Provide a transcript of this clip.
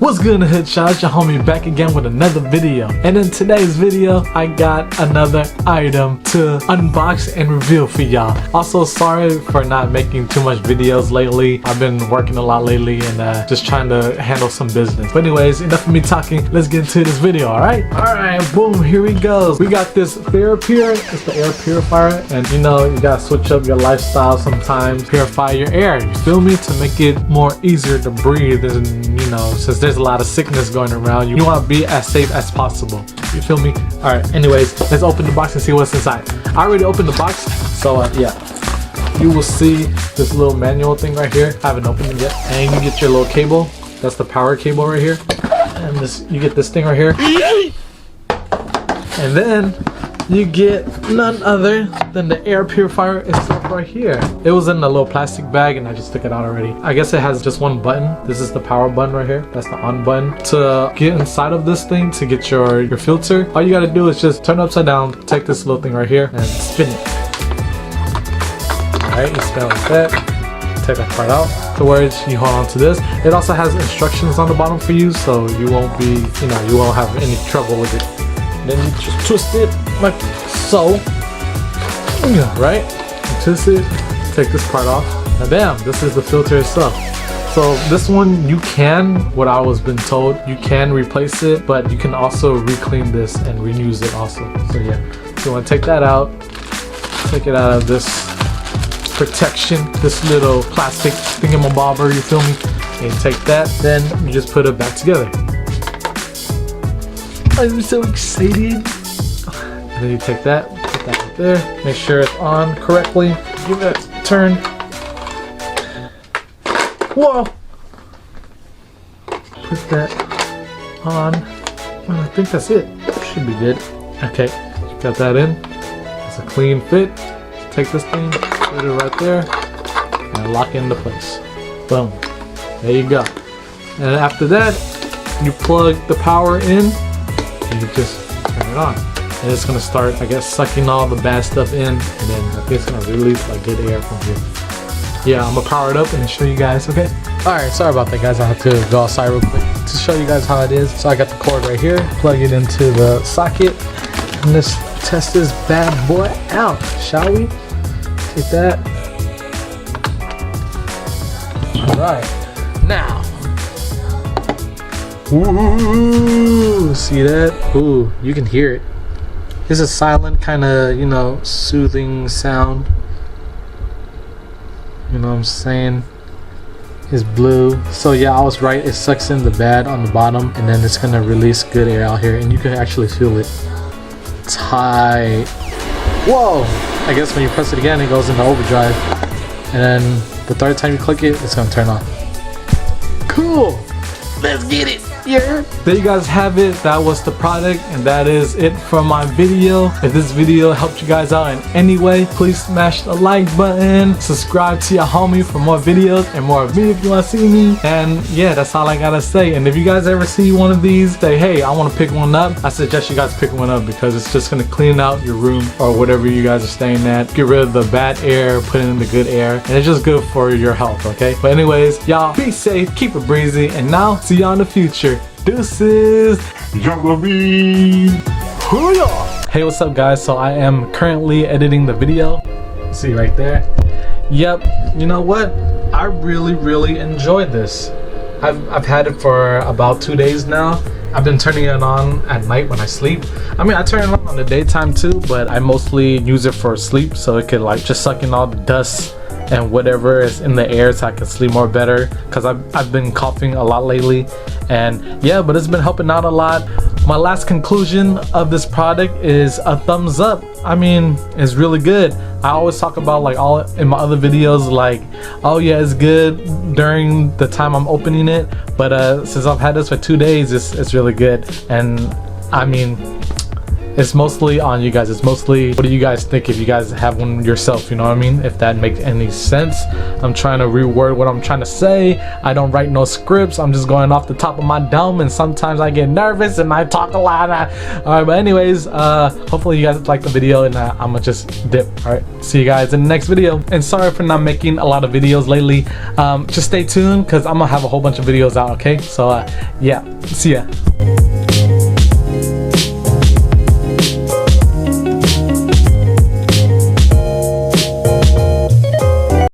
What's good in the hood, y'all? It's your homie back again with another video. And in today's video, I got another item to unbox and reveal for y'all. Also, sorry for not making too much videos lately. I've been working a lot lately and just trying to handle some business. But anyways, enough of me talking. Let's get into this video, alright? Alright, boom, here we go. We got this THERAPURE. It's the air purifier. And you know, you gotta switch up your lifestyle sometimes. Purify your air, you feel me? To make it more easier to breathe. And you know, since there's a lot of sickness going around, you want to be as safe as possible. You feel me? Alright, anyways, let's open the box and see what's inside. I already opened the box, so yeah. You will see this little manual thing right here. I haven't opened it yet. And you get your little cable. That's the power cable right here. And this, you get this thing right here. And then you get none other than the air purifier itself right here. It was in a little plastic bag and I just took it out already. I guess it has just one button. This is the power button right here. That's the on button. To get inside of this thing, to get your filter, all you gotta do is just turn it upside down, take this little thing right here and spin it. Alright, you spin it like that. Take that part out. Afterwards, you hold on to this. It also has instructions on the bottom for you, so you won't be, you know, you won't have any trouble with it. Then you just twist it like so. Yeah, right? You twist it, take this part off. Now bam, this is the filter itself. So this one you can, what I was been told, you can replace it, but you can also re-clean this and reuse it also. So yeah, so you want to take that out, take it out of this protection, this little plastic thingamabobber, you feel me? And you take that, then you just put it back together. I'm so excited. And then you take that, put that right there, make sure it's on correctly, give it a turn. Whoa! Put that on. Well, I think that's it. Should be good. Okay, got that in. It's a clean fit. Take this thing, put it right there, and lock it into place. Boom. There you go. And after that, you plug the power in, and you just turn it on. And it's gonna start, I guess, sucking all the bad stuff in, and then I think it's gonna release like good air from here. Yeah, I'm gonna power it up and show you guys, okay? Alright, sorry about that guys, I have to go outside real quick to show you guys how it is. So I got the cord right here, plug it into the socket, and let's test this bad boy out, shall we? Take that. Alright, now. Ooh, see that? Ooh, you can hear it. It's a silent kind of, you know, soothing sound. You know what I'm saying? It's blue. So yeah, I was right. It sucks in the bad on the bottom and then it's gonna release good air out here and you can actually feel it. Tight. Whoa! I guess when you press it again, it goes into overdrive. And then the third time you click it, it's gonna turn on. Cool! Let's get it! Yeah. There you guys have it. That was the product and that is it for my video. If this video helped you guys out in any way, please smash the like button, subscribe to your homie for more videos and more of me if you want to see me. And yeah, that's all I gotta say. And if you guys ever see one of these, say hey, I want to pick one up, I suggest you guys pick one up because it's just gonna clean out your room or whatever you guys are staying at, get rid of the bad air, put in the good air, and it's just good for your health, okay? But anyways, y'all be safe, keep it breezy, and now see y'all in the future. Deuces. Hey, what's up guys? So I am currently editing the video. See right there. Yep, you know what? I really enjoyed this. I've had it for about 2 days now. I've been turning it on at night when I sleep. I mean, I turn it on in the daytime too, but I mostly use it for sleep so it could like just suck in all the dust and whatever is in the air so I can sleep more better because I've been coughing a lot lately. And yeah, but it's been helping out a lot. My last conclusion of this product is a thumbs up. I mean, it's really good. I always talk about like all in my other videos like, oh yeah, it's good during the time I'm opening it, but since I've had this for 2 days, it's really good. And I mean, it's mostly on you guys. It's mostly, what do you guys think if you guys have one yourself, you know what I mean? If that makes any sense. I'm trying to reword what I'm trying to say. I don't write no scripts. I'm just going off the top of my dome, and sometimes I get nervous and I talk a lot. Alright, but anyways, hopefully you guys liked the video, and I'm gonna just dip. Alright, see you guys in the next video. And sorry for not making a lot of videos lately. Just stay tuned, because I'm gonna have a whole bunch of videos out, okay? So yeah, see ya.